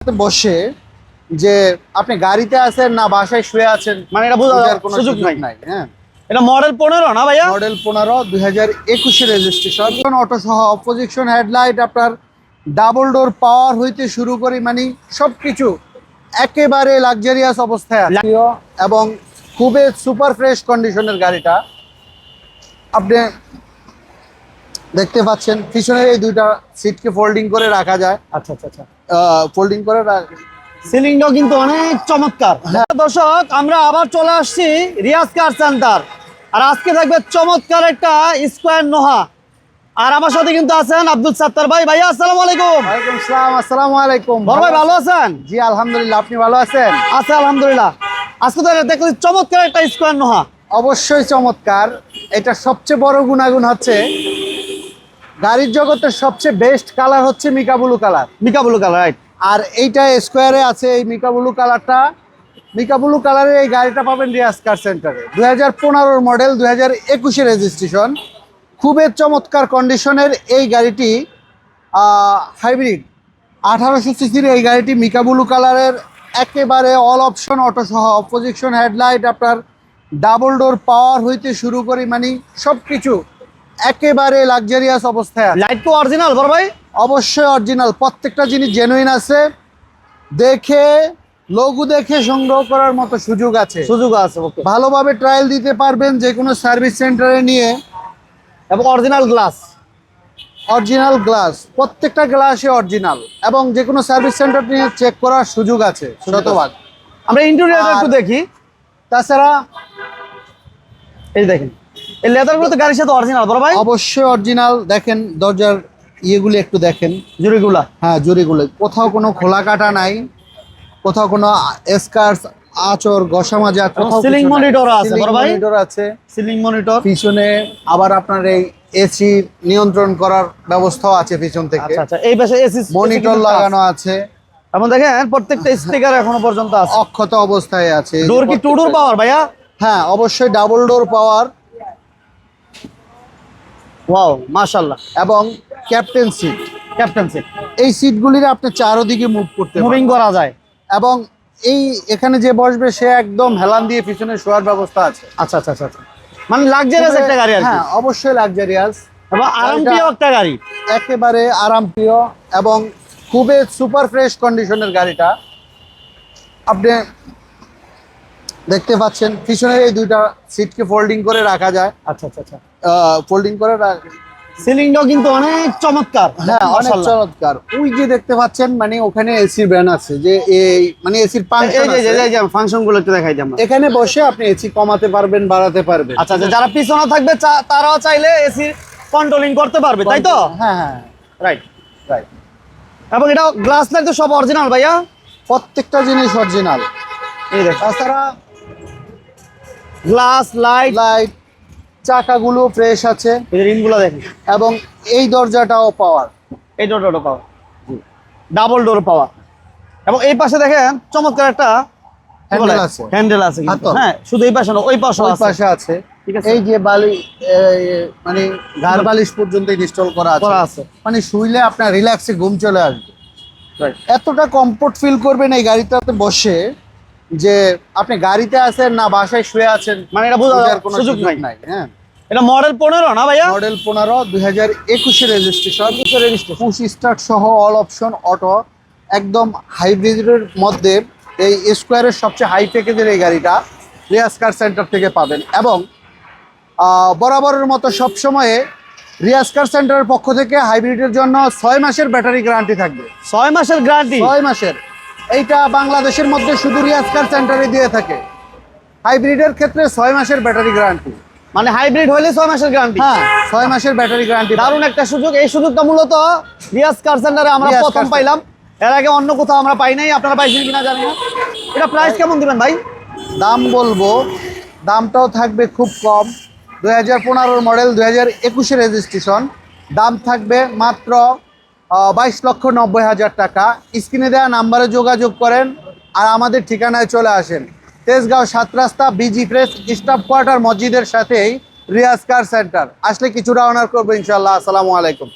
বসে যে আপনি গাড়িতে আছেন না বাসায় শুয়ে আছেন, মানে এটা বোঝার কোনো সুযোগ নাই। হ্যাঁ, এটা মডেল 15 না ভাইয়া? মডেল 15 2021 রেজিস্ট্রেশন, অটো সহ অপোজিশন হেডলাইট, আপনার ডাবল ডোর পাওয়ার হইতে শুরু করে মানে সবকিছু একেবারে লাক্সারিয়াস অবস্থায় আছে এবং খুবই সুপার ফ্রেশ কন্ডিশনের গাড়িটা। আপনি দেখতে পাচ্ছেন পিছনের এই দুইটা সিটকে ফোল্ডিং করে রাখা যায়। আচ্ছা আচ্ছা আচ্ছা, ফোল্ডিং করে সিলিংটাও কিন্তু অনেক চমৎকার। দর্শক, আমরা আবার চলে আসছি রিয়াজ কার সেন্টার, আর আজকে থাকবে চমৎকার একটা স্কোয়ার নোহা। আর আমার সাথে কিন্তু আছেন আব্দুল সাত্তার ভাই। ভাইয়া আসসালামু আলাইকুম। ওয়ালাইকুম আসসালাম। আসসালামু আলাইকুম। বড় ভাই ভালো আছেন? জি আলহামদুলিল্লাহ, আপনি ভালো আছেন? আছে আলহামদুলিল্লাহ। আজকে তো দেখছি চমৎকার একটা স্কোয়ার নোহা। অবশ্যই চমৎকার। এটা সবচেয়ে বড় গুণাগুণ হচ্ছে গাড়ির জগতের সবচেয়ে বেস্ট কালার হচ্ছে mica blue colour. Mica blue colour, right. আর এইটা স্কোয়ারে আছে এই মিকা ব্লু কালারটা। মিকা ব্লু কালারের এই গাড়িটা পাবেন রিয়াজ কার সেন্টারে। 2015 মডেল, 2021 রেজিস্ট্রেশন, খুবই চমৎকার কন্ডিশনের এই গাড়িটি। হাইব্রিড 1800 সিসির এই গাড়িটি মিকা ব্লু কালারের, একেবারে অল অপশন অটো সহ অপোজিশন হেডলাইট, আপনার ডাবল ডোর পাওয়ার হইতে শুরু করে মানে সবকিছু একেবারে লাক্সারিয়াস অবস্থায় আছে। লাইট তো অরিজিনাল বড় ভাই? অবশ্যই অরিজিনাল, প্রত্যেকটা জিনিস জেনুইন আছে। দেখে লোগো দেখে সংগ্রহ করার মতো সুযোগ আছে। ওকে। ভালোভাবে ট্রায়াল দিতে পারবেন যে কোনো সার্ভিস সেন্টারে নিয়ে। এবং অরিজিনাল গ্লাস, প্রত্যেকটা গ্লাসে অরিজিনাল, এবং যে কোনো সার্ভিস সেন্টার নিয়ে চেক করার সুযোগ আছে শতভাগ। আমরা ইন্টেরিয়রটা একটু দেখি। তাছাড়া এই দেখেন, এই লেদারগুলো তো গাড়ির সাথে অরিজিনাল বড় ভাই? অবশ্যই অরিজিনাল। দেখেন দরজার ইয়েগুলি একটু দেখেন, জুড়িগুলা। হ্যাঁ জুড়িগুলো, কোথাও কোনো খোলা কাটা নাই, কোথাও কোনো স্কার্স আচর ঘষা মাজা, কোথাও সিলিং মনিটর আছে বড় ভাই? মনিটর আছে, সিলিং মনিটর। পিছনে আবার আপনার এই এসি নিয়ন্ত্রণ করার ব্যবস্থাও আছে পিছন থেকে। আচ্ছা আচ্ছা, এই পাশে এসি মনিটর লাগানো আছে। এবং দেখেন প্রত্যেকটা স্পিকার এখনো পর্যন্ত আছে, অক্ষত অবস্থায় আছে। ডোর কি টু ডোর পাওয়ার ভাইয়া? হ্যাঁ অবশ্যই ডাবল ডোর পাওয়ার। ওয়াও মাশাআল্লাহ। এবং ক্যাপ্টেন সিট, এই সিটগুলির আপনি চারদিকে মুভ করতে মুভিং করা যায়। এবং এই এখানে যে বসবে সে একদম হেলান দিয়ে পিছনে শোয়ার ব্যবস্থা আছে। আচ্ছা আচ্ছা আচ্ছা, মানে লাক্সারিয়াস একটা গাড়ি আর কি। হ্যাঁ অবশ্যই লাক্সারিয়াস এবং আরামপ্রিয় একটা গাড়ি, একেবারে আরামপ্রিয় এবং খুবই সুপার ফ্রেশ কন্ডিশনের গাড়িটা। আপনি দেখতে পাচ্ছেন পিছনের এই দুইটা সিটকে ফোল্ডিং করে রাখা যায়। আচ্ছা আচ্ছা আচ্ছা, ফোল্ডিং করে সিলিংটাও কিন্তু অনেক চমৎকার। হ্যাঁ অনেক চমৎকার। ওই যে দেখতে পাচ্ছেন মানে ওখানে এসি ব্যান আছে, যে এই মানে এসির ফাংশন আছে। এই যে ফাংশন গুলো একটু দেখাই দিই আমরা। এখানে বসে আপনি এসি কমাতে পারবেন, বাড়াতে পারবেন। আচ্ছা আচ্ছা, যারা পিছনে থাকবে তারাও চাইলে এসি কন্ট্রোলিং করতে পারবে, তাই তো? হ্যাঁ হ্যাঁ রাইট রাইট। এবং এটা গ্লাস লাইট তো সব অরিজিনাল ভাইয়া? প্রত্যেকটা জিনিস অরিজিনাল। এই দেখ, তাছাড়া গ্লাস লাইট, চাকাগুলো ফ্রেশ আছে, এই রিমগুলো দেখেন। এবং এই দরজাটাও পাওয়ার, এই ডোরটা পাওয়ার, ডাবল ডোর পাওয়ার। এবং এই পাশে দেখেন চমৎকার একটা হ্যান্ডেল আছে। হ্যাঁ, শুধু এই পাশে না, ওই পাশে আছে। এই যে বালি মানে ঘাড় বালিশ পর্যন্ত ইনস্টল করা আছে। মানে শুইলে আপনার রিল্যাক্সে ঘুম চলে আসবে। এতটা কমফোর্ট ফিল করবেন এই গাড়িটাতে বসে যে আপনি গাড়িতে আছেন না বাসায় শুয়ে আছেন, মানে এটা বোঝার কোনো সুযোগ নাই। হ্যাঁ, এটা মডেল 15 না ভাইয়া? মডেল 15 2021 রেজিস্ট্রেশন, পুশ স্টার্ট সহ অল অপশন অটো, একদম হাইব্রিডের মধ্যে এই স্কোয়ারের সবচেয়ে হাই প্যাকেজের এই গাড়িটা রিয়াজ কার সেন্টার থেকে পাবেন। এবং বরাবরের মতো সবসময়ে রিয়াজ কার সেন্টারের পক্ষ থেকে হাইব্রিডের জন্য 6 মাসের ব্যাটারি গ্যারান্টি থাকবে। 6 মাসের গ্যারান্টি? 6 মাসের। এইটা বাংলাদেশের মধ্যে শুধু রিয়াজ কার সেন্টারে দিয়ে থাকে। হাইব্রিডের ক্ষেত্রে 6 মাসের ব্যাটারি গ্যারান্টি। মানে হাইব্রিড হলে 6 মাসের গ্যারান্টি? হ্যাঁ, 6 মাসের ব্যাটারি গ্যারান্টি। দারুণ একটা সুযোগ। এই সুযোগটা মূলত রিয়াজ কার সেন্টারে আমরা প্রথম পাইলাম, এর আগে অন্য কোথাও আমরা পাই নাই। আপনারা পাইছেন কিনা জানি না। এটা প্রাইস কেমন দিবেন ভাই? দাম বলবো, দামটাও থাকবে খুব কম। 2015 মডেল, 2021 রেজিস্ট্রেশন, দাম থাকবে মাত্র 22,90,000 টাকা। স্ক্রিনে দেওয়া নাম্বারে যোগাযোগ করেন আর আমাদের ঠিকানায় চলে আসেন। তেজগাঁও 7 রাস্তা, বিজি প্রেস, স্টাফ কোয়ার্টার মসজিদের সাথেই রিয়াজ কার সেন্টার। আসলে কিছুটা অনার করবো ইনশাল্লাহ। আসসালামু আলাইকুম।